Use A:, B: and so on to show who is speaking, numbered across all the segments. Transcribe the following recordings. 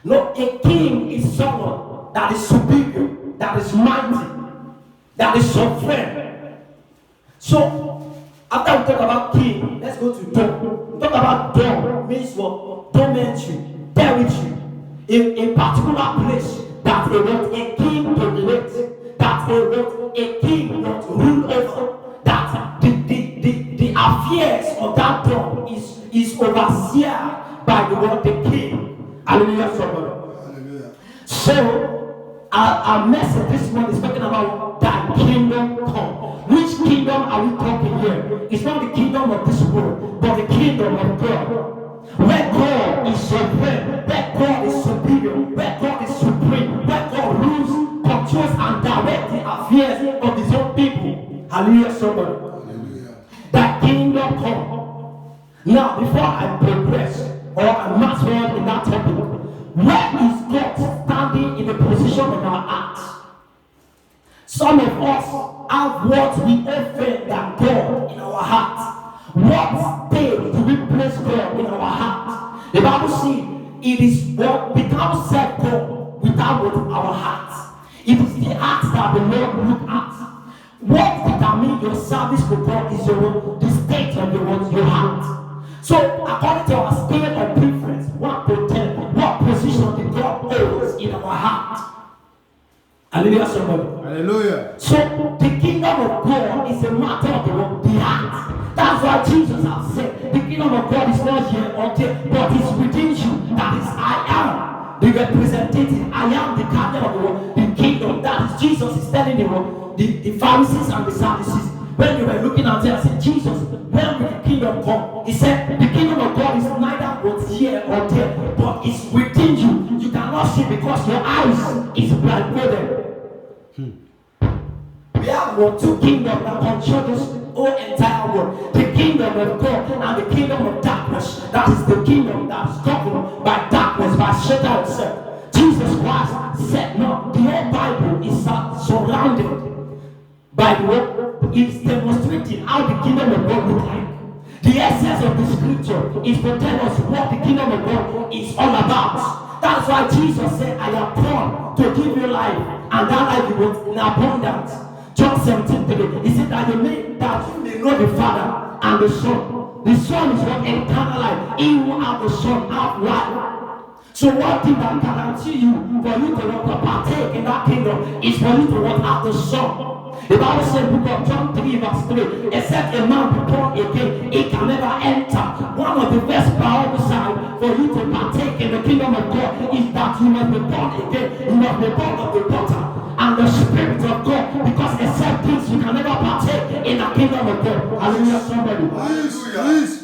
A: No, a king is someone that is superior, that is mighty, that is sovereign. So, after we talk about king, let's go to dom. We talk about dom, means what? Domentary, territory. In a particular place that a king dominates, that a king not rule over, that the affairs of that dom is overseen by the word the king. Hallelujah, somebody. Hallelujah. So, our message this morning is talking about that kingdom come. Which kingdom are we talking here? It's not the kingdom of this world, but the kingdom of God. Where God is sovereign, where God is superior, where God is supreme, where God rules, controls, and directs the affairs of his own people. Hallelujah, somebody. Hallelujah. That kingdom come. Now, before I progress or I march on in that topic, where is God standing in the position of our hearts? Some of us have what we offend that God in our heart. What stage do we place God in our heart? The Bible says it is what without self God, without what our heart. It is the heart that the Lord look at. What determines your service to God is the state of your heart. So according to our scale of preference, 1 to 10, what position did God holds in our heart? Hallelujah, somebody.
B: Hallelujah.
A: So the kingdom of God is a matter of the heart. That's why Jesus has said the kingdom of God is not here or there, but it's within you. That is, I am the representative. I am the captain of the world, the kingdom. That is, Jesus is telling the world, the Pharisees and the Sadducees. When they were looking at them, said, Jesus, when will the kingdom come? He said, the kingdom of God is neither what's here or there, but it's within you. You cannot see because your eyes is blindfolded. We have two kingdoms that control this whole entire world. The kingdom of God and the kingdom of darkness. That is the kingdom that is governed by darkness, by Satan himself. Jesus Christ said, no, the whole Bible is surrounded by the word. It's demonstrating how the kingdom of God looks like. The essence of the scripture is to tell us what the kingdom of God is all about. That's why Jesus said, I am come to give you life, and that life in abundance. John 17:3. He said that you may know the Father and the Son. The Son is what eternal life. He who have the Son have life. So one thing that guarantee you for you to want to partake in that kingdom is for you to want to have the Son. The Bible said in book of John 3 verse 3, except a man be born again, he can never enter. One of the best priorities for you to partake in the kingdom of God is that you must be born again. You must be born of the water and the Spirit of God, because except this you can never partake in the kingdom of God. Hallelujah, somebody.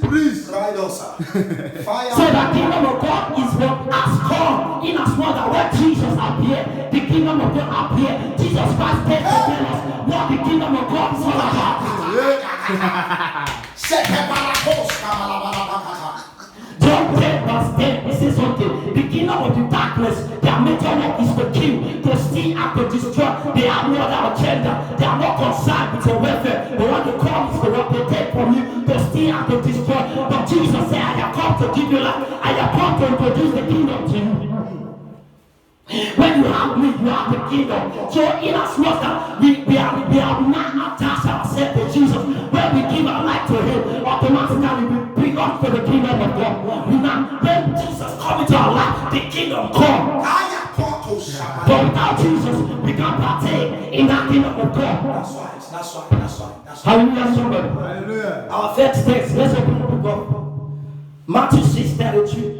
B: Please.
C: Right also. Fire.
A: So the kingdom of God is what has come in as much that when Jesus appeared, the kingdom of God appeared. Jesus Christ came to tell us what the kingdom of God is all about. John 10 verse 10, it says something. The kingdom of the darkness, their major work is to kill, to steal, and to destroy. They have no other agenda. They are not concerned with your welfare. But what they come is to what they take from you, to steal and to destroy. But Jesus said, I have come to give you life. I have come to introduce the kingdom to you. When you have me, you have the kingdom. So in as much that we have not attached ourselves to Jesus, when we give our life to him, automatically we bring us to the kingdom of God. When Jesus comes into our life, the kingdom comes. But without Jesus, we can't partake in that kingdom of God.
C: That's right.
A: Hallelujah, somebody.
B: Hallelujah.
A: Our first text, let's open the book of Matthew 6:32.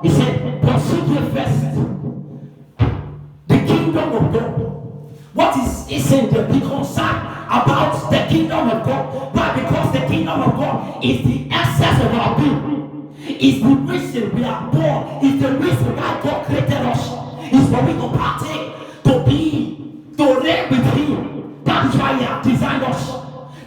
A: He said, but seek ye first the kingdom of God. What is he saying there? Be concerned about the kingdom of God. Why? Because the kingdom of God is the essence of our being. It's the reason we are born. It's the reason why God created us. It's for me to partake, to reign with him. That is why he has designed us.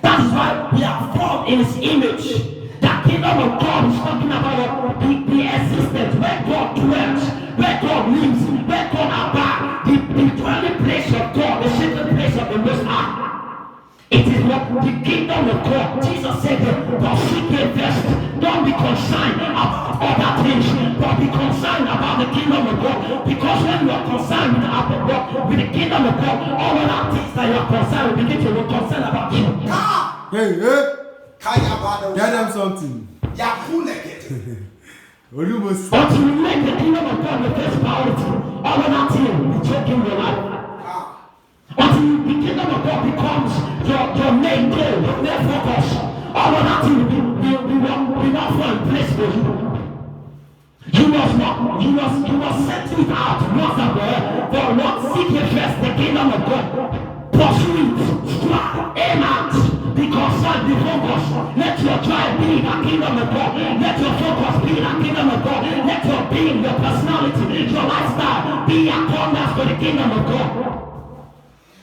A: That is why we are formed in his image. The kingdom of God is talking about the existence where God dwells, where God lives, where God abides, the dwelling place of God, the secret place of the Most High. It is what the kingdom of God. Jesus said, but seek ye first. Don't be concerned about other things, but be concerned about the kingdom of God. Because when you are concerned with the kingdom of God, all other things that you are concerned with begin to be concerned about you.
B: Hey, get them something. Almost.
A: Until you make the kingdom of God the first priority, all other things will be choking your life. Until the kingdom of God becomes your main goal, your main focus, all other things will not fall in place for you. You must set it out once and for not seek ye first the kingdom of God. Pursue it, strive, aim at, be concerned, be focused. Let your drive be in the kingdom of God. Let your focus be in the kingdom of God. Let your being, your personality, your lifestyle be accordance to the kingdom of God.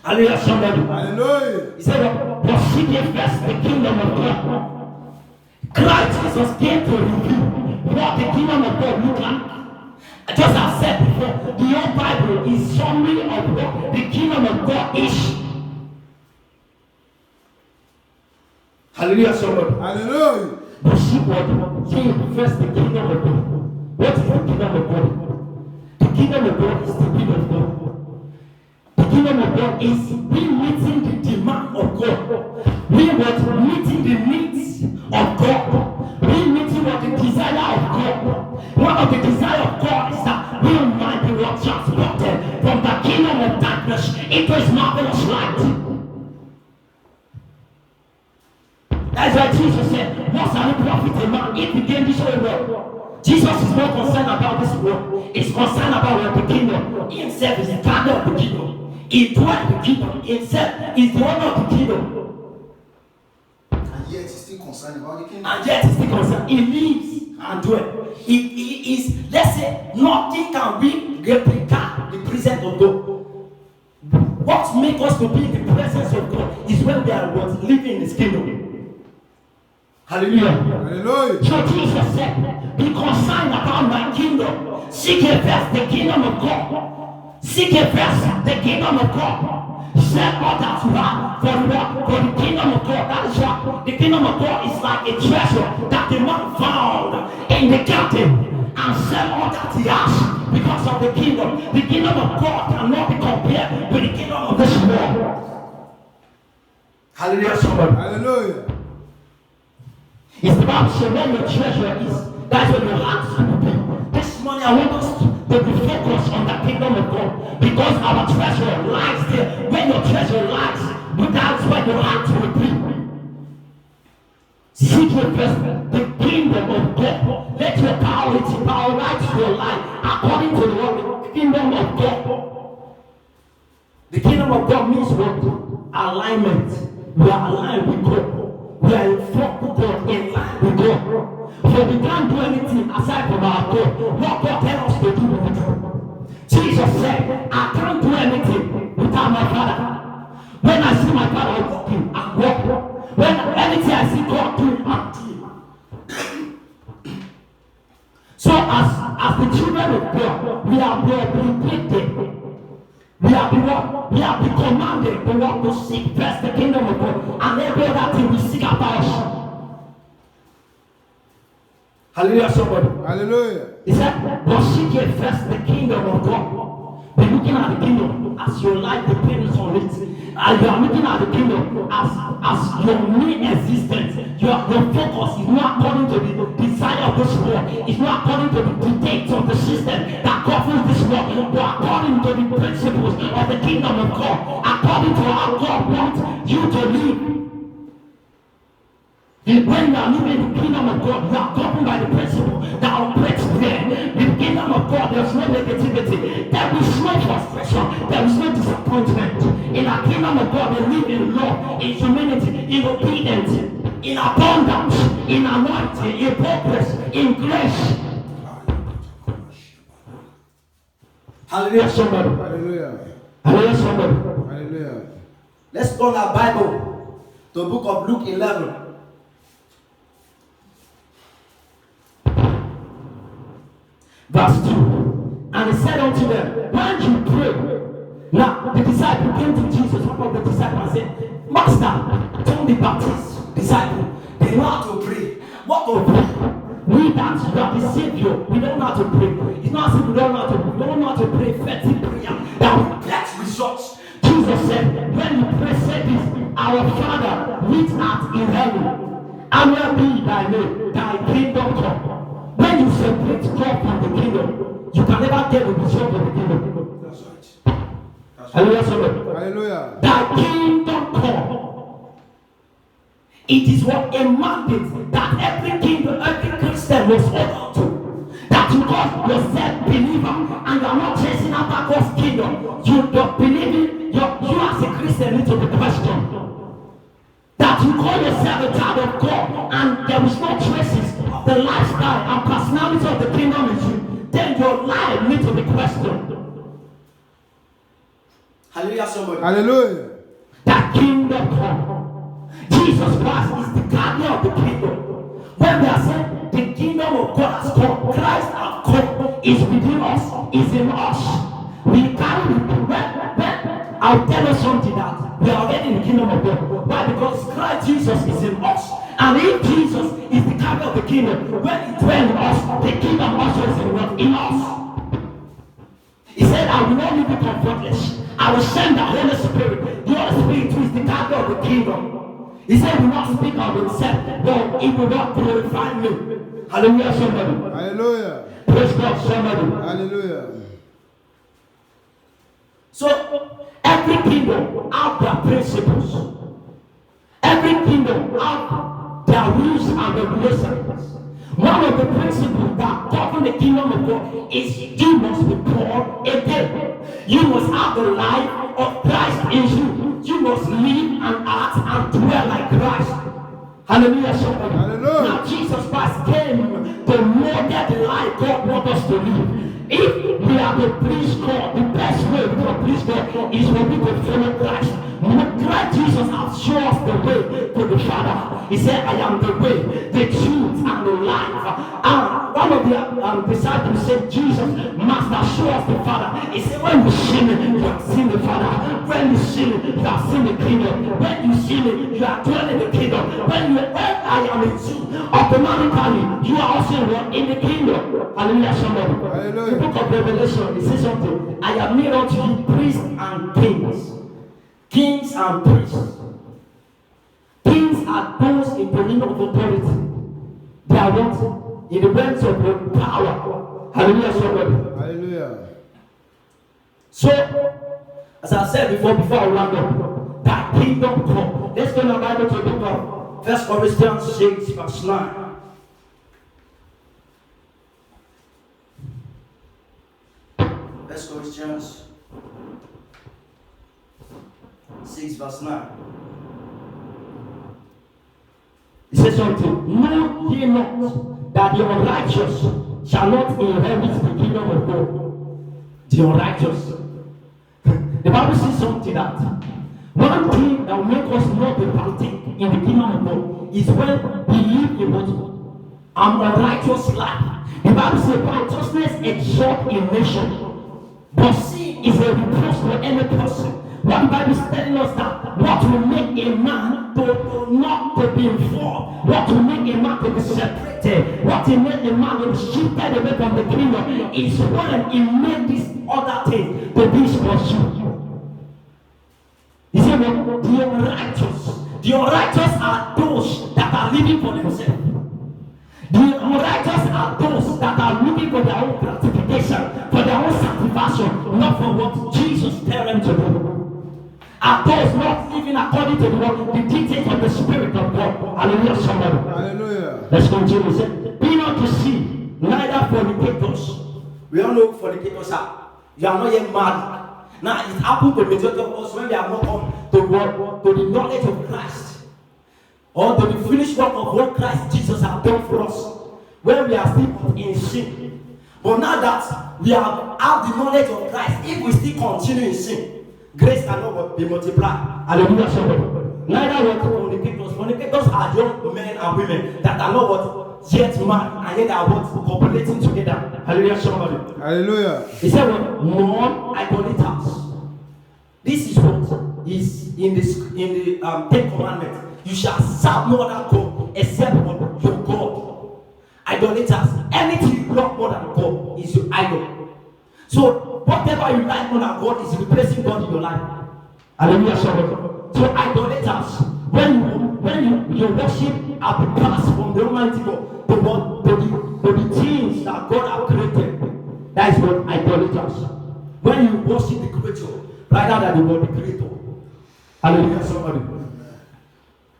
A: Hallelujah, somebody.
B: Hallelujah.
A: He said, pursue ye first the kingdom of God. Christ Jesus came to reveal what the kingdom of God look like. Just as I said before, the whole Bible is summary of what the kingdom of God is. Hallelujah, somebody.
B: Hallelujah.
A: But see what? Say first the kingdom of God. What is the kingdom of God? The kingdom of God is the will of God. The kingdom of God is we meeting the demand of God. We were meeting the needs of God. We meeting what the desire of God. One of the desire of God is that we might be transported from the kingdom of darkness into his marvelous light. That's why Jesus said, what shall it profit a man if he gain this whole world? Jesus is not concerned about this world. He's concerned about the kingdom. He himself is the father of the kingdom. He dwells the kingdom. He himself is the owner of the kingdom.
C: And yet he's still concerned about the kingdom.
A: And yet he's still concerned. He lives and dwells. He is, let's say, nothing can be replicate the presence of God. What makes us to be in the presence of God is when we are living in his kingdom. Hallelujah.
B: Hallelujah.
A: So Jesus said, be concerned about my kingdom. Seek ye first the kingdom of God. Seek ye first the kingdom of God. Set others to have for the kingdom of God. That is what the kingdom of God is like a treasure that the man found in the garden and sell all that he has because of the kingdom. The kingdom of God cannot be compared with the kingdom of this world. Hallelujah, somebody.
B: Hallelujah.
A: It's about so where your treasure is. That's where your heart will be. This morning I want us to be focused on the kingdom of God because our treasure lies there. Where your treasure lies, that's where your heart will be. Seek ye first the kingdom of God. Let your prioritize your life according to the kingdom of God. The kingdom of God means what? Alignment. We are aligned with God. We are in front of God, in line with God. So we can't do anything aside from our God. What God tells us to do, we do. Jesus said, I can't do anything without my Father. When I see my Father walking, I walk. When anything I see God doing, I do. So as the children of God, we are predicted. We have been commanded to seek first the kingdom of God, and every other thing we seek about us. Hallelujah, somebody.
B: Hallelujah.
A: He said, but seek ye first the kingdom of God. Be looking at the kingdom as your life depends on it. And you are looking at the kingdom as your main existence. Your focus is not according to the desire of this world. It's not according to the dictates of the system that governs this world, but according to the principles of the kingdom of God. According to how God wants you to live. When you are living in the kingdom of God, you are governed by the principle that operates there. In the kingdom of God, there is no negativity. There is no frustration. There is no disappointment. In the kingdom of God, we live in love, in humility, in obedience, in abundance, in anointing, in progress, in grace. Hallelujah, somebody.
B: Hallelujah.
A: Hallelujah, somebody.
B: Hallelujah.
A: Let's turn our Bible to the book of Luke 11. Verse 2. And he said unto them, when you pray. Now the disciple came to Jesus, one of the disciples, and said, Master, John the Baptist disciple, they know how to pray. What to pray? that you are the Savior. We don't know how to pray. It's not as if we don't know how to pray effective prayer that will get results. Jesus said, when you pray, say this, our Father, which art in heaven, hallowed be thy name, thy kingdom come. When you separate God from the kingdom, you can never get the result of the kingdom.
C: That's right.
A: Hallelujah.
B: Hallelujah.
A: Thy kingdom come. It is what a mandate that every kingdom, every Christian must hold on to. That you call yourself believer and you are not chasing after God's kingdom. You don't believe it. You as a Christian need to be questioned. That you call yourself a child of God and there is no traces of the lifestyle and personality of the kingdom in you, then your life needs to be questioned.
C: Hallelujah, somebody.
B: Hallelujah.
A: That kingdom come. Jesus Christ is the guardian of the kingdom. When we are saying the kingdom of God has come, Christ has come, is within us, is in us. We carry the I'll tell us something that we are already in the kingdom of God. Why? Because Christ Jesus is in us. And if Jesus is the guardian of the kingdom, when he dwells in us, the kingdom also is in us. He said, I will not leave you comfortless. I will send the Holy Spirit. The Holy Spirit who is the guardian of the kingdom. He said, he will not speak of himself, but he will not glorify me. Hallelujah, somebody.
B: Hallelujah.
A: Praise God, somebody.
B: Hallelujah.
A: So, every kingdom have their principles. Every kingdom have their rules and regulations. One of the principles that govern the kingdom of God is you must be born again. You must have the life of Christ in you. You must live and act and dwell like Christ. Hallelujah, somebody.
B: Hallelujah.
A: Now Jesus Christ came to model the life God wants us to live. If we are to please God, the best way to please God is for me to follow Christ. Christ Jesus has shown us the way to the Father. He said, I am the way, the truth, and the life. And one of the disciples said, Jesus, Master, show us the Father. He said, when you see me, you have seen the Father. When you see me, you have seen the kingdom. When you see me, you are dwelling in the kingdom. When I am in you, automatically, you are also in the kingdom. Hallelujah, somebody.
B: Hallelujah.
A: The book of Revelation, it says something. I have made unto you priests and kings. Kings and priests. Kings are those in position of authority. They are what? In the realms of power. Hallelujah, somebody.
B: Hallelujah.
A: So, as I said before I round up, that kingdom come. Let's go to the Bible to the book of 1 Corinthians 6, verse 9. Let's go to Corinthians 6, verse 9. It says something. Know ye not that the unrighteous shall not inherit the kingdom of God? The unrighteous. The Bible says something that one thing that will make us not be partake in the kingdom of God is when we live in what? An unrighteous life. The Bible says righteousness exalts a nation, but sin is a reproach for any person. What the Bible is telling us that what will make a man to not to be informed, what will make a man to be separated, what will make a man to be shifted away from the kingdom is when he made this other thing to be his pursuit. He said, well, the unrighteous are those that are living for themselves. The unrighteous are those that are looking for their own gratification, for their own satisfaction, not for what Jesus tells them to do. Are those not living according to the dictates of the Spirit of God? Hallelujah, somebody.
B: Hallelujah.
A: Let's continue. He said, be not deceived, neither fornicators. We all know fornicators are. You are not yet married. Now it happened to the majority of us when we are not come to the knowledge of Christ, or to the finished work of what Christ Jesus has done for us, when we are still in sin. But now that we have the knowledge of Christ, if we still continue in sin, grace cannot be multiplied. Hallelujah, somebody. Neither what fornicators. Fornicators are young men and women that are not what yet married and yet are what cooperating together. Hallelujah, somebody.
B: Hallelujah.
A: He said, well, non-idolaters. This is what is in the Ten Commandments. You shall serve no other God except your God. idolaters. Anything you love more than God is your idol. So whatever you like more than God is replacing God in your life. Hallelujah. So idolaters, when you worship at the past from the Almighty God to the things that God has created, that is what idolaters. When you worship the creator rather than the creator. Hallelujah. Somebody.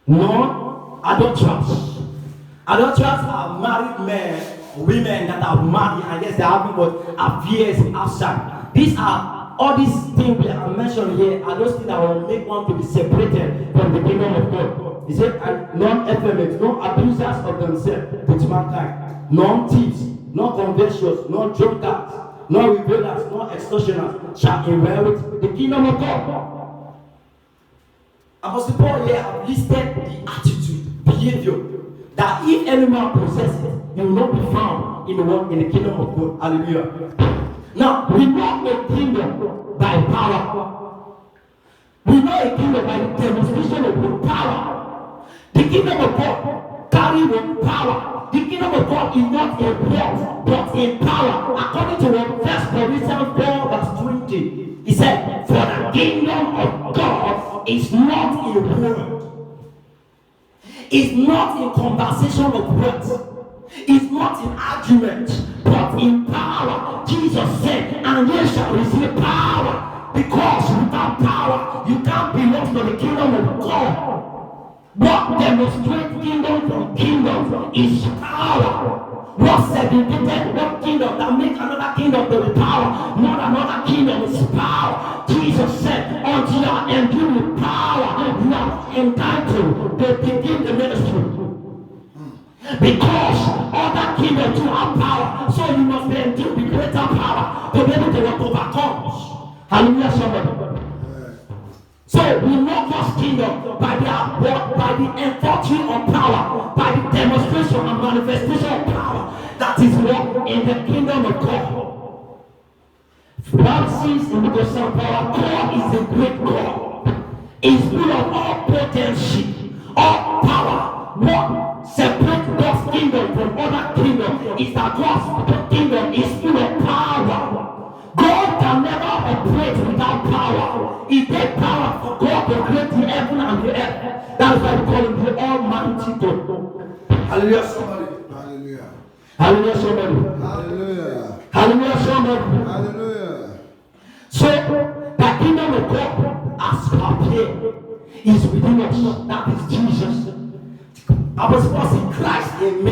A: No, adulterers. Adulterers are married men, women that are married, and yes, they are having what affairs outside. These are all these things we are mentioned here are those things that will make one to be separated from the kingdom of God. He said, and non-effeminate, no abusers of themselves with mankind, non-thieves, no covetous, no drunkards, no rebellers, no extortioners shall inherit the kingdom of God. Apostle Paul here have listed the attitude, behavior, that if any man possesses it, he will not be found in the kingdom of God. Hallelujah. Now, we know a kingdom by power. We know a kingdom by the demonstration of power. The kingdom of God carries with power. The kingdom of God is not in wealth, but in power. According to what 1 Corinthians 4 verse 20, he said, for the kingdom of God is not in word. It's not in conversation of words. It's not in argument, but in power. Jesus said, and ye shall receive power, because without power you can't belong to the kingdom of God. What demonstrates kingdom from kingdom is power. What segregated one kingdom that makes another kingdom to be power, not another kingdom is power. Jesus said, until you are endued with power, you are entitled to begin the ministry. Because other kingdoms do have power, so you must be endued with greater power to be able to overcome. Hallelujah, somebody. So we know God's kingdom by the enforcing of power, by the demonstration and manifestation of power. That is what in the kingdom of God. Francis in the gospel power, God is a great God. He's full of all potency, all power. What separates God's kingdom from other kingdoms is that God's kingdom is full of power. God can never operate without power. It takes power for God to create the heaven and the earth. That's why we call him the Almighty God. Hallelujah, somebody.
B: Hallelujah.
A: Hallelujah, somebody.
B: Hallelujah.
A: Hallelujah, somebody.
B: Hallelujah.
A: So, the kingdom of God as prepared is within us. That is Jesus. Apostle Paul said, Christ in me,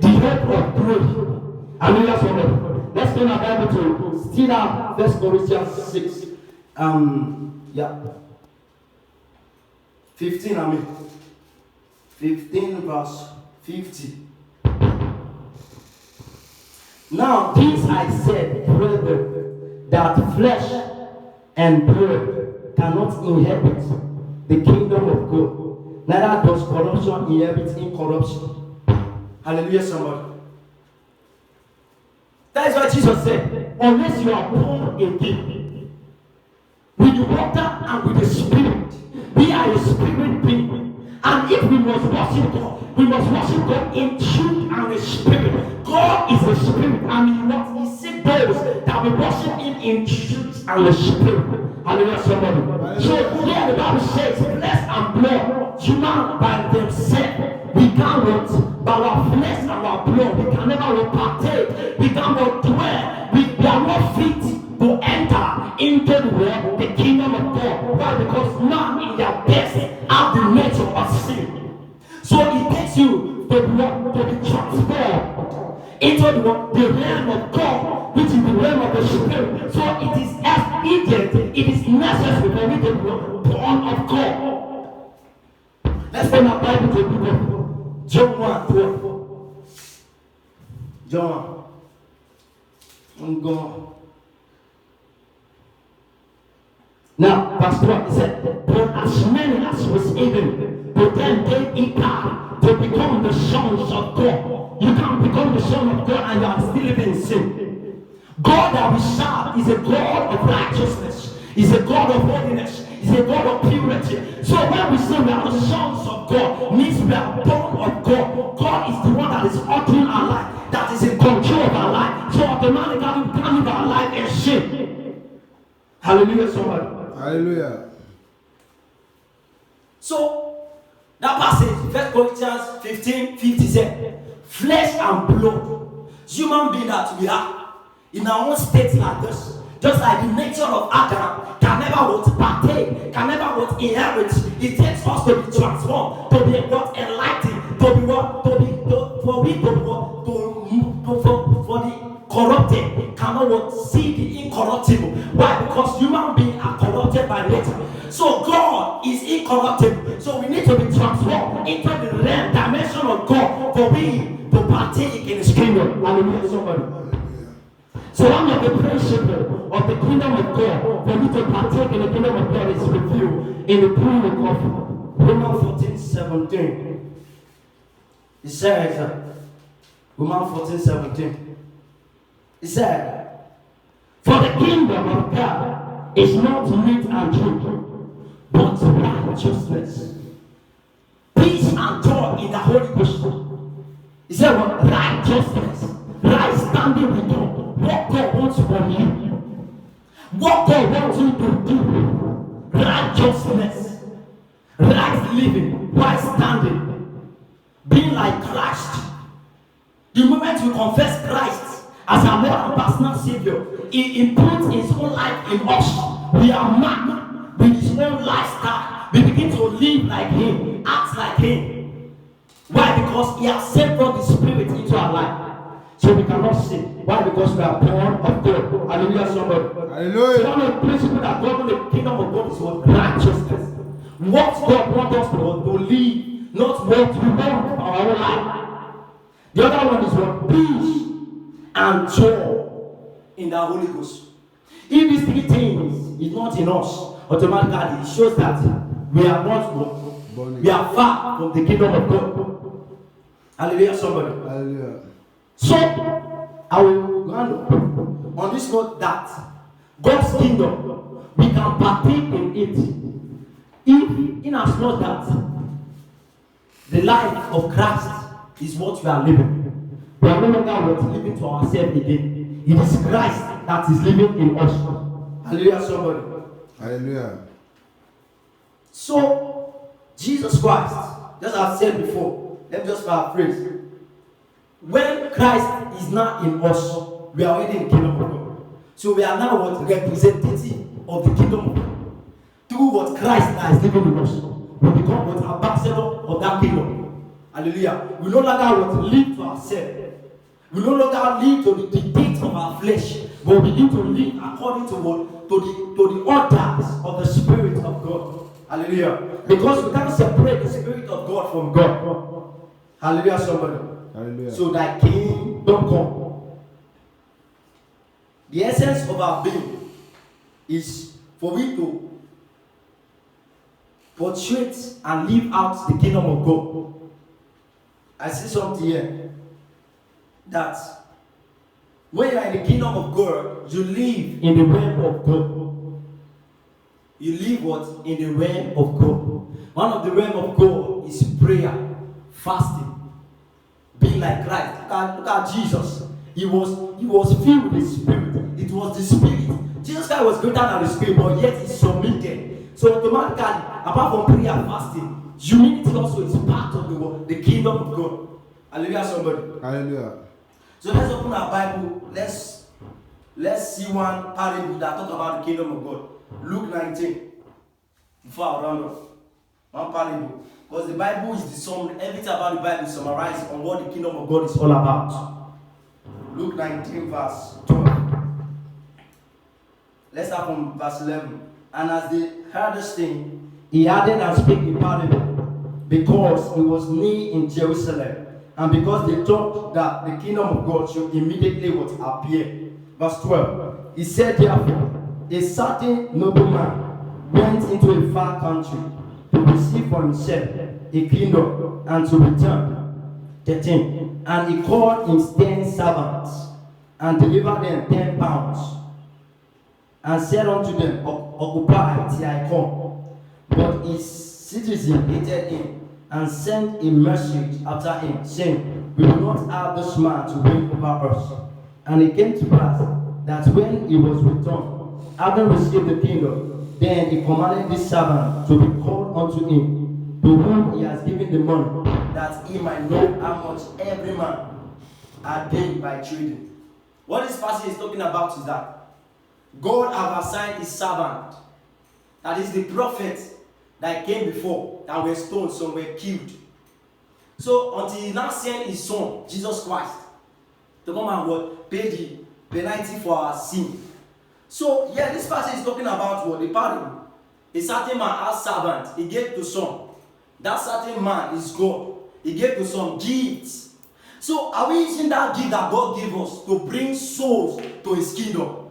A: the hope of glory. Hallelujah, somebody. Let's turn our Bible to still out 1 Corinthians 6. 15, 15 verse 50. Now this I said, brethren, that flesh and blood cannot inherit the kingdom of God. Neither does corruption inherit incorruption. Hallelujah, somebody. That is what Jesus said. Unless you are born again with the water and with the spirit, we are a spirit being. And if we must worship God, we must worship God in truth and in spirit. God is a spirit, and He seeks those that will worship Him in truth and in spirit. Hallelujah, somebody. So here the Bible says, flesh and blood, human by themselves. We cannot, by our flesh and our blood, we can never partake. We cannot dwell. We are not fit to enter into the world, the kingdom of God. Why? Because man in their best have the nature of sin. So it takes you to be transformed into the realm of God, which is the realm of the spirit. So it is expedient, it is necessary for me to be born of God. Let's turn our Bible to the book of John 1:12. John. I'm going. Now, verse 12, he said, but as many as was able, to them gave he power to become the sons of God. You can't become the son of God and you are still living in sin. God that we serve is a God of righteousness. He's a God of holiness. He's a God of purity. So when we say we are the sons of God, means we are born of God. God is the one that is ordering our life. automatically can live our life in shame. Hallelujah, somebody.
B: Hallelujah.
A: So that passage, 1 Corinthians 15:50 said, flesh and blood, human being that we are, in our own state like this, just like the nature of Adam, can never what partake, can never what inherit. It takes us to be transformed, to be what enlightened, to be what, to be for the corrupted, cannot what see the incorruptible. Why? Because human beings are corrupted by nature. So God is incorruptible. So we need to be transformed into the realm, dimension of God for we to partake in His kingdom. Hallelujah, somebody. So one of the principles of the kingdom of God for me to partake in the kingdom of God is revealed in the book of Romans 14:17. It says, Romans 14:17. It said, for the kingdom of God is not meat and drink, but righteousness, peace and joy in the Holy Ghost. He said, well, righteousness, right standing with God. What God wants from you, what God wants you to do, righteousness, right living, right standing, being like Christ. The moment you confess Christ as our Lord and personal Savior, He imputs His own life in us. We are marked with His own lifestyle. We begin to live like Him, act like Him. Why? Because He has sent forth the Spirit into our life. So we cannot sin. Why? Because we are born of God. Hallelujah, somebody.
B: Hallelujah.
A: So one of the principles that govern the kingdom of God is what? Righteousness. What God wants us to live, not what we want for our own life. The other one is what? Peace and joy in the Holy Ghost. If these three things is not in us, automatically it shows that we are not born. We are far from the kingdom of God. Hallelujah, somebody.
B: Hallelujah.
A: So, I will run on this note that God's kingdom, we can partake in it if, in as much that the life of Christ is what we are living. We are no longer living to ourselves again. It is Christ that is living in us. Hallelujah, somebody.
B: Hallelujah.
A: So, Jesus Christ, just as I said before, let me just paraphrase. When Christ is now in us, we are already in the kingdom of God. So we are now what representative of the kingdom of God. Through what Christ now is living in us, we become what ambassador of that kingdom. Hallelujah. We no longer want to live to ourselves. We no longer live to the dictates of our flesh, but we need to live according to what to the orders of the Spirit of God. Hallelujah. Because we can't separate the Spirit of God from God. Hallelujah, somebody.
B: Hallelujah.
A: So thy kingdom come. The essence of our being is for we to portray and live out the kingdom of God. I see something here that when you are in the kingdom of God, you live in the realm of God. You live what? In the realm of God. One of the realm of God is prayer, fasting. Being like Christ. Look at Jesus. He was filled with the Spirit. It was the Spirit. Jesus Christ was greater than the Spirit, but yet he submitted. So automatically, apart from prayer and fasting, humility also is part of the kingdom of God. Hallelujah, somebody.
B: Hallelujah.
A: So let's open our Bible. Let's see one parable that talks about the kingdom of God. Luke 19. Before I round up, one parable. Because the Bible is the sum, everything about the Bible is summarized on what the kingdom of God is all about. Luke 19 verse 12. Let's start from verse 11. And as they heard this thing, he added and spake in parable, because he was near in Jerusalem, and because they thought that the kingdom of God should immediately what appear. Verse 12. He said therefore, a certain nobleman went into a far country to receive for himself a kingdom and to return. 13. And he called his 10 servants and delivered them 10 pounds and said unto them, occupy till I come. But his citizens hated him and sent a message after him, saying, we will not have this man to reign over us. And it came to pass that when he was returned, having received the kingdom, then he commanded this servant to be called unto him, to whom he has given the money, that he might know how much every man had gained by trading. What this passage is talking about is that God have assigned his servant, that is the prophet that came before, that were stoned, some were killed. So until he now sent his son, Jesus Christ, to come and what? Pay the penalty for our sin. So yeah, this passage is talking about what? The parable. A certain man has servant, he gave to some. That certain man is God. He gave to some gifts. So are we using that gift that God gave us to bring souls to his kingdom?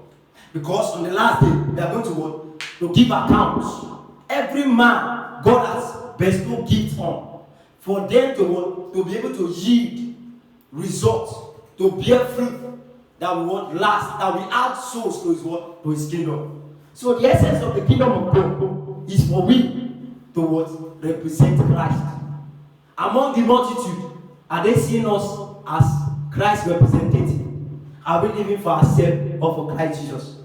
A: Because on the last day, they are going to what? To give accounts. Every man God has bestowed gifts on, for them to what? To be able to yield results, to bear fruit that we want last, that we add souls to his what? To his kingdom. So the essence of the kingdom of God is for we to what? Represent Christ. Among the multitude, are they seeing us as Christ's representative? Are we living for ourselves or for Christ Jesus?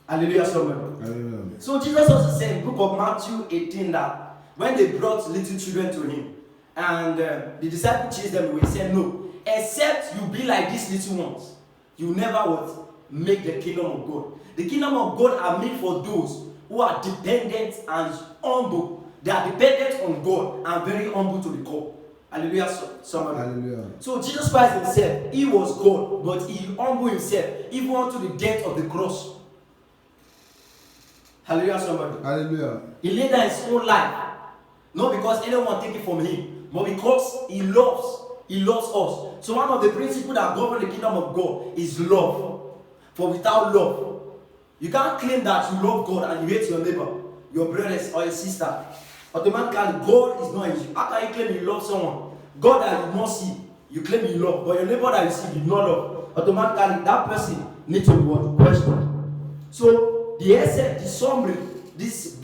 A: Hallelujah, somebody.
B: Hallelujah.
A: So Jesus also said in the book of Matthew 18 that when they brought little children to him, and the disciples chased them away, he said, no, except you be like these little ones, you never what? Make the kingdom of God. The kingdom of God are made for those who are dependent and humble. They are dependent on God and very humble to the core. Hallelujah, somebody.
B: Hallelujah.
A: So Jesus Christ himself, he was God, but he humbled himself even unto the death of the cross. Hallelujah, somebody.
B: Hallelujah.
A: He laid down his own life, not because anyone take it from him, but because he loves us. So one of the principles that govern the kingdom of God is love. For without love, you can't claim that you love God and you hate your neighbor, your brothers or your sister. Automatically, God is not in you. How can you claim you love someone? God that you not see, you claim you love, but your neighbor that you see, you not love. Automatically, that person needs to be what? Questioned. So the essence, the summary, this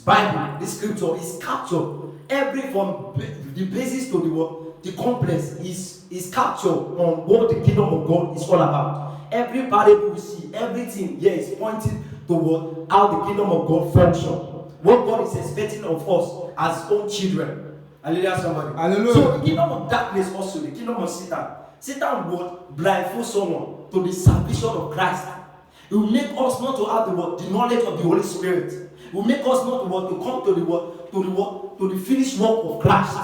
A: Bible, this scripture is captured every from the basis to the what? The complex is captured on what the kingdom of God is all about. Every parable we see, everything here is pointing to what? How the kingdom of God functions. What God is expecting of us as own children. Hallelujah, somebody.
B: Hallelujah.
A: So the kingdom of darkness also, the kingdom of Satan. Satan would blindfold someone to the salvation of Christ. It will make us not to have the knowledge of the Holy Spirit. It will make us not to come to the finished work of Christ.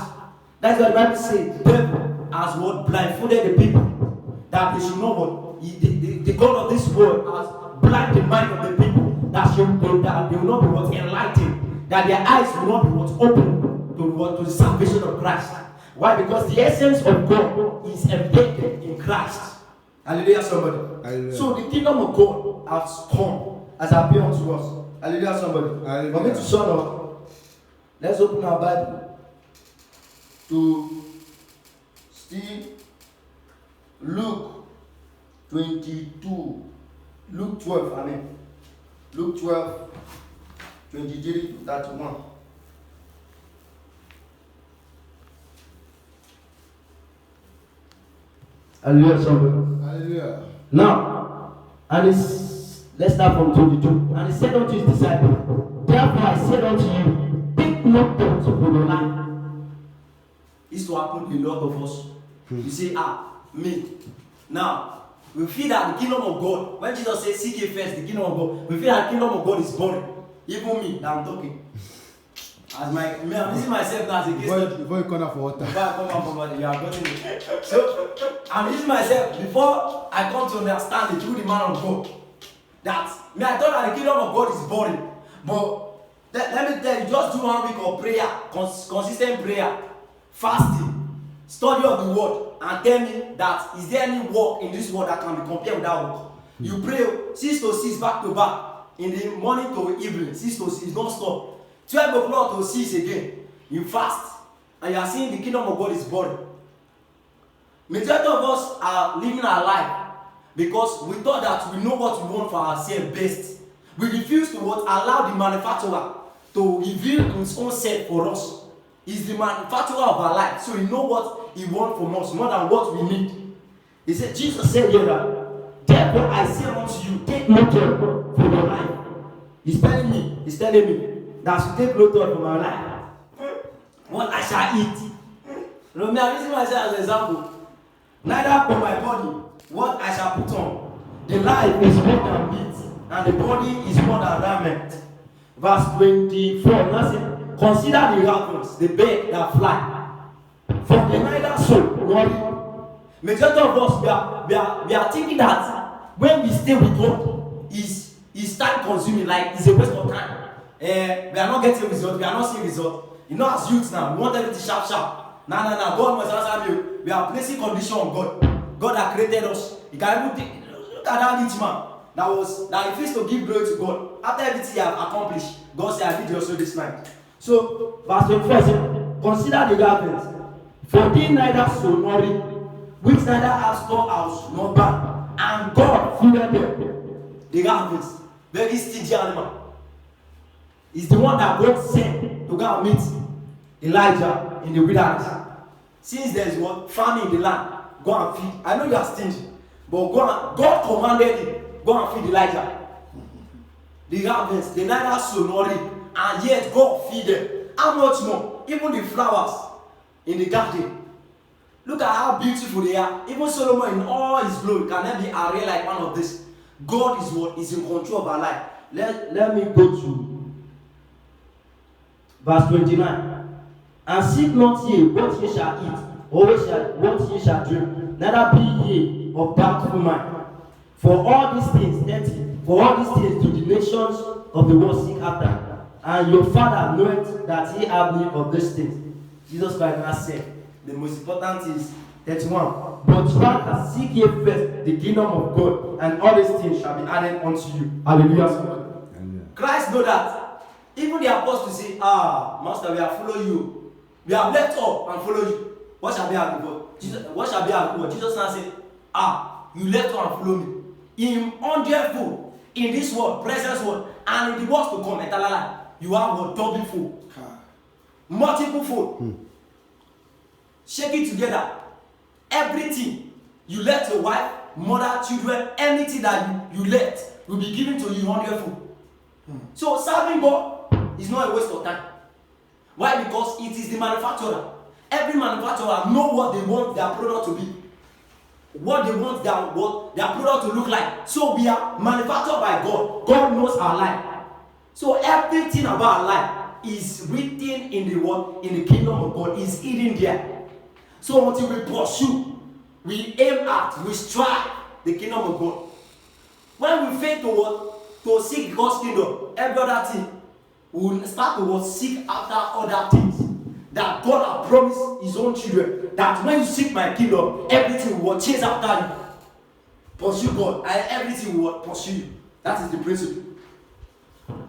A: That's why the Bible says the devil has blindfolded the people that they should know what the God of this world has blinded the mind of the people that they will not be enlightened, that their eyes will not be open to the salvation of Christ. Why? Because the essence of God is embedded in Christ. Hallelujah, somebody.
B: Hallelujah.
A: So the kingdom of God has come, has appeared unto us. Hallelujah, somebody.
B: Hallelujah.
A: For me to sum up, let's open our Bible to still Luke 22, Luke 12, Luke 12, 23 to 31. Hallelujah, somebody.
B: Hallelujah.
A: Now, let's start from 22. And he said unto his disciples, therefore I said unto you, take no thought for your life. This to happen to a lot of us. You say, me. Now, we feel that the kingdom of God, when Jesus says, seek ye first the kingdom of God, we feel that the kingdom of God is boring. Even me, that I'm talking. I'm using myself now as a case.
B: Before you come out for water.
A: Before I come out for water, you are getting it. So, I'm using myself before I come to understand the true man of God. That, I thought that the kingdom of God is boring. But, let me tell you, just do 1 week of prayer, consistent prayer, fasting, study of the word, and tell me that is there any work in this world that can be compared with that work? You pray 6 to 6 back to back, in the morning to evening, 6 to 6, don't stop. 12 o'clock to 6 again, you fast, and you are seeing the kingdom of God is boring. Majority of us are living our life because we thought that we know what we want for ourselves best. We refuse to allow the manufacturer to reveal his own self for us. He's the manufacturer of our life, so he knows what he wants from us more than what we need. He said, Jesus said here that Therefore I say unto you, take no thought for your life. He's telling me that I should take no thought for my life. What I shall eat. You know, me, I'm using myself as an example. Neither for my body, what I shall put on. The life is more than meat, and the body is more than raiment. Verse 24, now say, consider the ravens, the birds that fly. For they neither sow nor reap. Majority of us, we are thinking that when we stay with God, is time consuming, like it's a waste of time. We are not getting results, we are not seeing results. You know, as youths now, we want everything sharp. Nah, God must answer me. We are placing condition on God. God that created us. You can even think, look at that rich man that refused to give glory to God. After everything he has accomplished, God said, I need you also this night. So, verse 24 says, consider the ravens, for they neither sow nor reap, which neither have storehouse nor barn, and God feedeth them. The ravens, very stingy animal, is the one that God sent to go and meet Elijah in the wilderness. Since there is what famine in the land, go and feed. I know you are stingy, but God commanded him, go and feed Elijah. The ravens, they neither sow nor reap, and yet God feed them. How much more? Even the flowers in the garden. Look at how beautiful they are. Even Solomon in all his glory can never be arrayed like one of this. God is what is in control of our life. Let me go to verse 29. And seek not ye what ye shall eat, or what ye shall drink, neither be ye of doubtful mind. For all these things do the nations of the world seek after, and your Father knoweth that ye have need of these things. Jesus Christ has said, the most important is 31. But rather seek ye first the kingdom of God, and all these things shall be added unto you. Hallelujah. Christ know that. Even the apostles say, Master, we have followed you. We have left up and followed you. What shall be our reward? What shall be our reward? Jesus now said, you left up and follow me. In 100-fold, in this world, present world, and in the world to come, eternal life, you have what? Double fold. Multiple fold. Shake it together. Everything you left your wife, mother, children, anything that you left will be given to you 100-fold. So serving God is not a waste of time. Why? Because it is the manufacturer. Every manufacturer know what they want their product to be, what they want their product to look like. So we are manufactured by God. God knows our life. So everything about our life is written in the word, in the kingdom of God, is hidden there. So until we pursue, we aim at, we strive the kingdom of God. When we fail to seek God's kingdom, every other thing, we will start to seek after other things that God has promised his own children. That when you seek my kingdom, everything will chase after you. Pursue God, and everything will pursue you. That is the principle.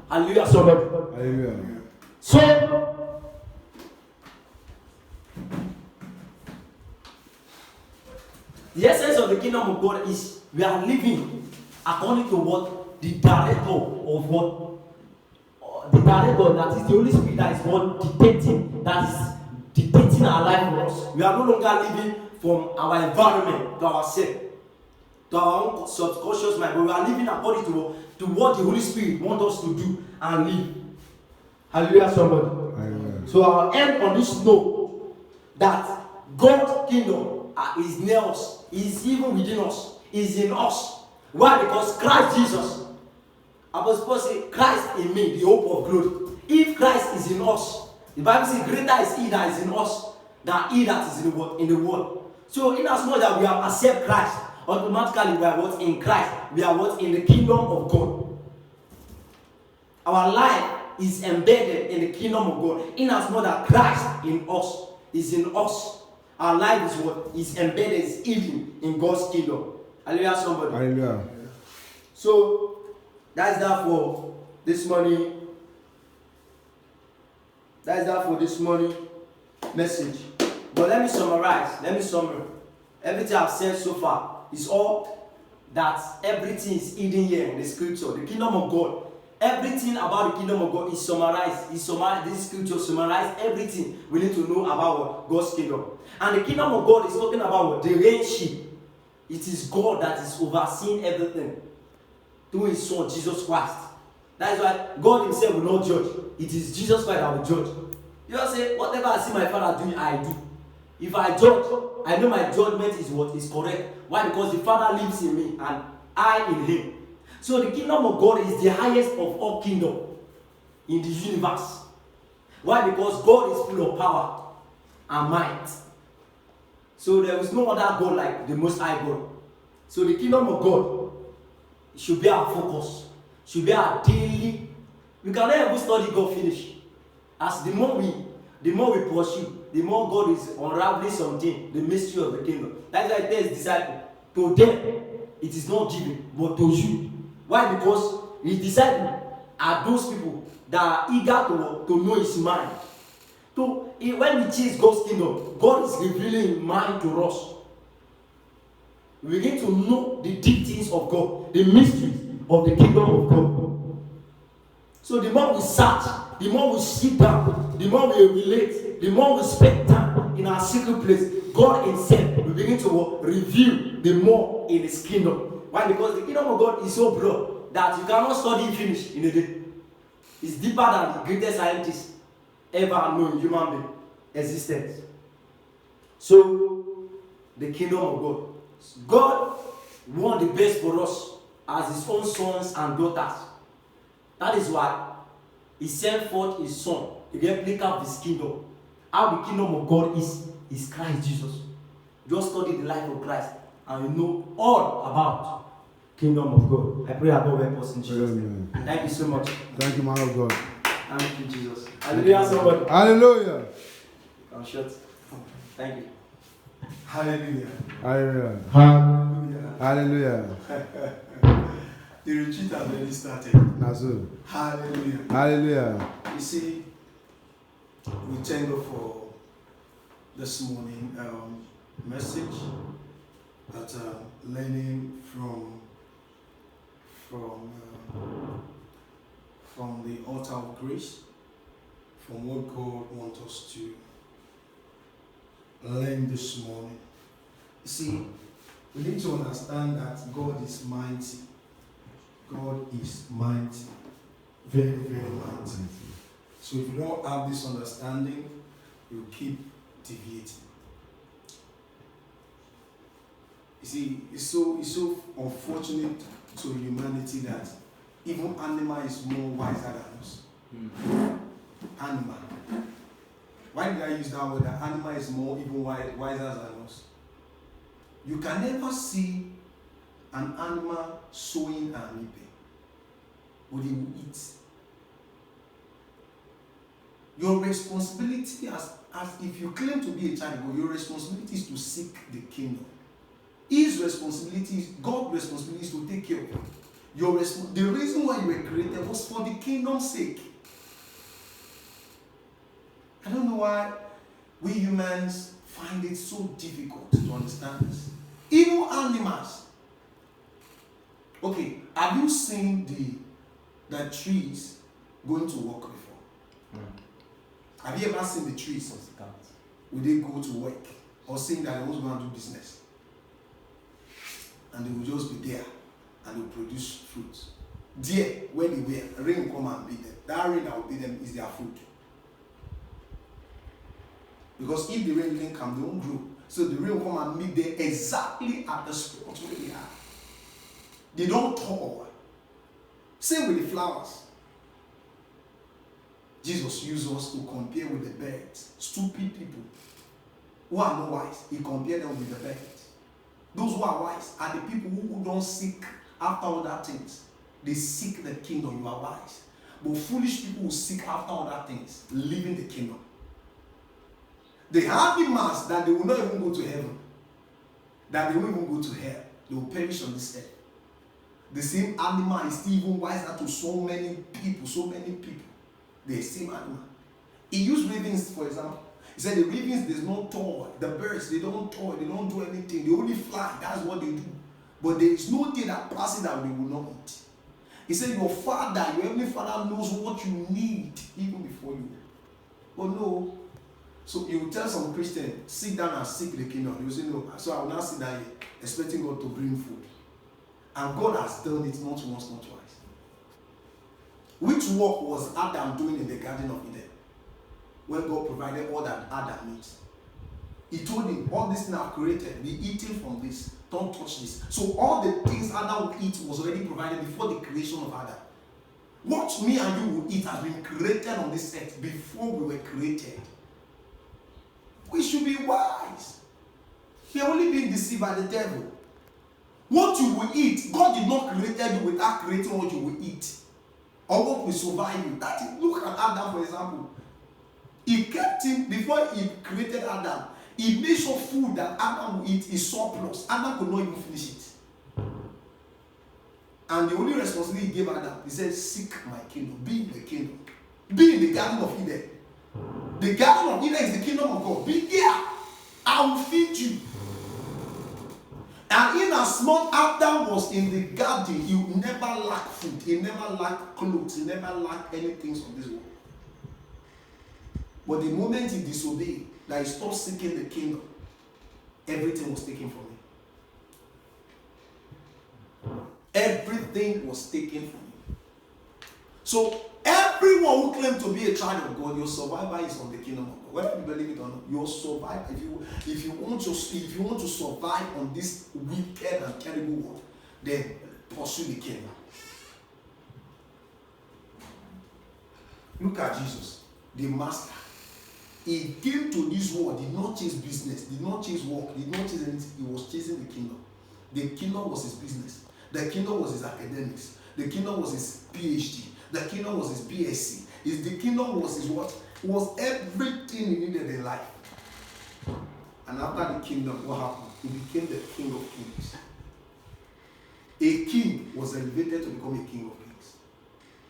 A: Hallelujah, somebody.
B: Hallelujah.
A: So, the essence of the kingdom of God is we are living according to what the director of what the director, that is the Holy Spirit, that is what dictating our life for us. We are no longer living from our environment to ourselves, to our own subconscious mind, but we are living according to what the Holy Spirit wants us to do and live. Hallelujah, somebody.
B: Hallelujah.
A: So I'll end on this note that God's kingdom is near us, is even within us, is in us. Why? Because Christ Jesus, Apostle Paul said, Christ in me, the hope of glory. If Christ is in us, the Bible says, greater is he that is in us than he that is in the world. So in as much that we have accepted Christ, automatically we are what? In Christ. We are what? In the kingdom of God. Our life is embedded in the kingdom of God. In as much that Christ in us is in us, our life is what? Is embedded, is hidden in God's kingdom. Hallelujah, somebody.
B: Hallelujah.
A: So that's that for this morning. That's that for this morning message. But let me summarize. Everything I've said so far is all that everything is hidden here in the scripture. The kingdom of God. Everything about the kingdom of God is summarized. This scripture summarizes everything we need to know about God's kingdom. And the kingdom of God is talking about the reignship. it is God that is overseeing everything through His Son, Jesus Christ. That is why God Himself will not judge. It is Jesus Christ that will judge. You just say, whatever I see my Father doing, I do. If I judge, I know my judgment is what is correct. Why? Because the Father lives in me and I in Him. So the kingdom of God is the highest of all kingdoms in the universe. Why? Because God is full of power and might. So there is no other God like the Most High God. So the kingdom of God should be our focus. Should be our daily. We can never study God finish. As the more we pursue, the more God is unraveling something, the mystery of the kingdom. That's why He tells His disciples, to them it is not given, but to you. Why? Because His disciples are those people that are eager to know His mind. So when we chase God's kingdom, God is revealing His mind to us. We begin to know the deep things of God, the mysteries of the kingdom of God. So the more we search, the more we sit down, the more we relate, the more we spend time in our secret place, God Himself will begin to reveal the more in His kingdom. Why? Because the kingdom of God is so broad that you cannot study it finish in a day. It's deeper than the greatest scientists ever known in human being existence. So, the kingdom of God. God wants the best for us as His own sons and daughters. That is why He sent forth His Son, the replica of His kingdom. How the kingdom of God is Christ Jesus. Just study the life of Christ and you know all about kingdom of God. I pray that God will help us in Jesus' name. Thank you so much.
B: Thank you, man of God.
A: Thank you, Jesus. Hallelujah, somebody.
B: Hallelujah.
A: I'm short. Thank you.
C: Hallelujah.
B: Hallelujah.
C: Hallelujah.
B: Hallelujah.
C: The retreat has already started.
B: Nasu.
C: Hallelujah.
B: Hallelujah.
C: You see, we thank God for this morning message that learning from the altar of grace, from what God wants us to learn this morning. You see, we need to understand that God is mighty. God is mighty. Very, very mighty. So if you don't have this understanding, you keep deviating. You see, it's so unfortunate to humanity that even animal is more wiser than us. Animal. Why did I use that word? That animal is more even wiser than us. You can never see an animal sowing and reaping, but he will eat. Your responsibility as if you claim to be a child of God, your responsibility is to seek the kingdom. His responsibility is, God's responsibility is to take care of you. The reason why you were created was for the kingdom's sake. I don't know why we humans find it so difficult to understand this. Even animals. Okay, have you seen the trees going to work before? Have you ever seen the trees? Will they go to work? Or saying that they want to go and do business? And they will just be there and they will produce fruit. There, where they were, rain will come and beat them. That rain that will beat them is their food. Because if the rain didn't come, they won't grow. So the rain will come and meet them exactly at the spot where they are. They don't toil. Same with the flowers. Jesus used us to compare with the birds. Stupid people who are not wise, He compared them with the birds. Those who are wise are the people who don't seek after other things. They seek the kingdom. You are wise. But foolish people will seek after other things, leaving the kingdom. They have the mass that they will not even go to heaven, that they will even go to hell. They will perish on this earth. The same animal is still even wiser to so many people. The same animal. He used ravens, for example. He said the ravens, there's no toil. The birds, they don't toil. They don't do anything. They only fly. That's what they do. But there is no day that passes that they will not eat. He said your Father, your Heavenly Father knows what you need even before you. But no. So you will tell some Christian, sit down and seek the kingdom. You will say, no. So I will now sit down here, expecting God to bring food. And God has done it not once, not twice. Which work was Adam doing in the Garden of Eden? When God provided all that Adam needs. He told him, all these things I've created, be eating from this. Don't touch this. So all the things Adam would eat was already provided before the creation of Adam. What me and you will eat has been created on this earth before we were created. We should be wise. We are only being deceived by the devil. What you will eat, God did not create you without creating what you will eat. Or what will survive you. That is, look at Adam, for example. He kept him, before he created Adam, he made sure food that Adam will eat is surplus. Adam could not even finish it. And the only responsibility he gave Adam, he said, seek my kingdom, be in the kingdom. Be in the Garden of Eden. The Garden of Eden is the kingdom of God. Be there. I will feed you. And in as much Adam was in the garden, he would never lack food, he never lacked clothes, he never lacked anything of this world. But the moment he disobeyed, that he stopped seeking the kingdom, everything was taken from him. Everything was taken from him. So everyone who claims to be a child of God, your survival is on the kingdom of God. Whether you believe it or not, your survival. If you want to survive on this wicked and terrible world, then pursue the kingdom. Look at Jesus, the master. He came to this world, did not chase business, did not chase work, did not chase anything. He was chasing the kingdom. The kingdom was his business. The kingdom was his academics. The kingdom was his PhD. The kingdom was his BSc. The kingdom was his what? Was everything he needed in life. And after the kingdom, what happened? He became the king of kings. A king was elevated to become a king of kings.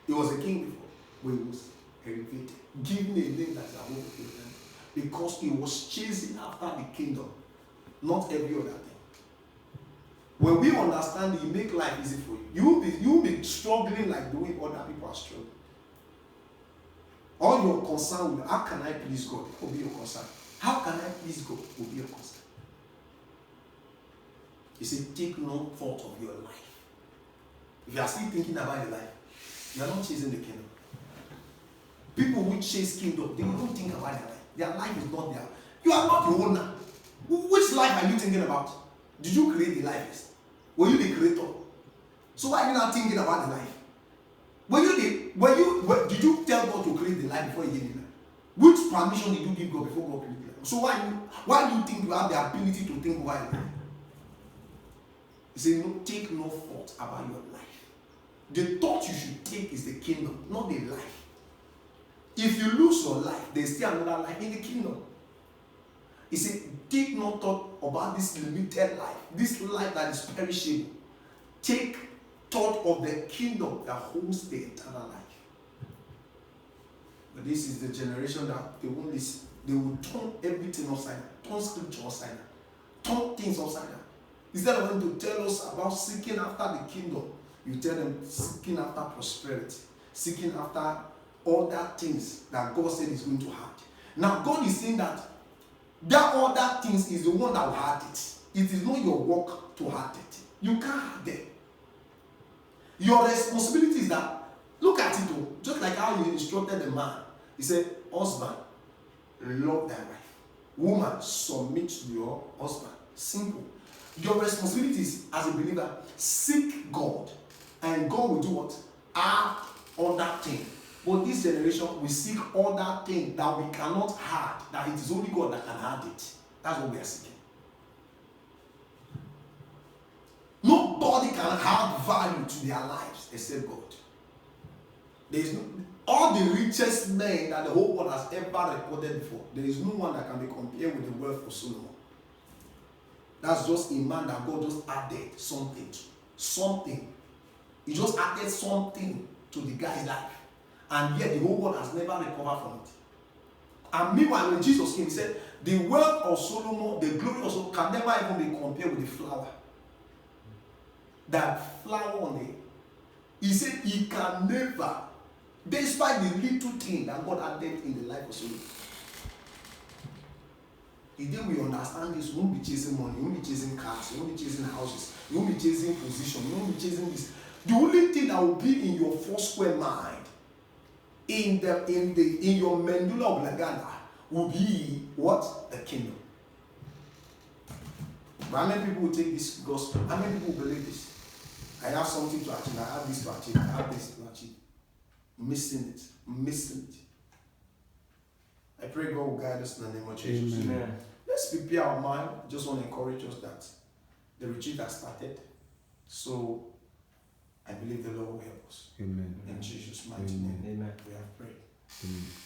C: He was a king before, but he was elevated, given a name that is above the kingdom, because he was chasing after the kingdom, not every other thing. When we understand it, it make life easy for you. You will be struggling like the way other people are struggling. All your concern will be, how can I please God? It will be your concern. How can I please God? It will be your concern. He said, take no thought of your life. If you are still thinking about your life, you are not chasing the kingdom. People who chase kingdom, they don't think about their life. Their life is not there. You are not the owner. Which life are you thinking about? Did you create the life? Were you the creator? So why are you not thinking about the life? Did you tell God to create the life before he gave you life? Which permission did you give God before God created life? So why do you think you have the ability to think about your life? He said, no, take no thought about your life. The thought you should take is the kingdom, not the life. If you lose your life, there's still another life in the kingdom. He said, take no thought about this limited life, this life that is perishable. Take thought of the kingdom that holds the eternal life. But this is the generation that they won't listen. They will turn everything upside down, turn scripture upside down, turn things upside down. Instead of them to tell us about seeking after the kingdom, you tell them seeking after prosperity, seeking after other things that God said is going to add. Now God is saying that other things is the one that will add it. It is not your work to add it. You can't add them. Your responsibility is that, look at it, just like how you instructed the man. He said, husband, love thy wife. Woman, submit to your husband. Simple. Your responsibility is, as a believer, seek God. And God will do what? Add other things. But this generation, we seek other things that we cannot add. That it is only God that can add it. That's what we are seeking. Nobody can add value to their lives except God. There is no, all the richest men that the whole world has ever recorded before, there is no one that can be compared with the wealth of Solomon. That's just a man that God just added something to. Something. He just added something to the guy's life. And yet the whole world has never recovered from it. And meanwhile, when Jesus came, he said, the wealth of Solomon, the glory of Solomon can never even be compared with the flower. That flower on it. He said he can never, despite the little thing that God added in the life of Solomon. The day we understand this, we won't be chasing money, we won't be chasing cars, we won't be chasing houses, we won't be chasing position, we won't be chasing this. The only thing that will be in your four square mind, in your medulla oblongata, will be what? The kingdom. But how many people will take this gospel? How many people believe this? I have something to achieve, I have this to achieve, I have this to achieve. Missing it. I pray God will guide us in the name of Jesus.
A: Amen.
C: Let's prepare our mind. Just want to encourage us that the retreat has started. So I believe the Lord will help us.
B: Amen.
C: In Jesus' mighty
B: Amen.
C: name.
A: Amen.
C: We have prayed.
B: Amen.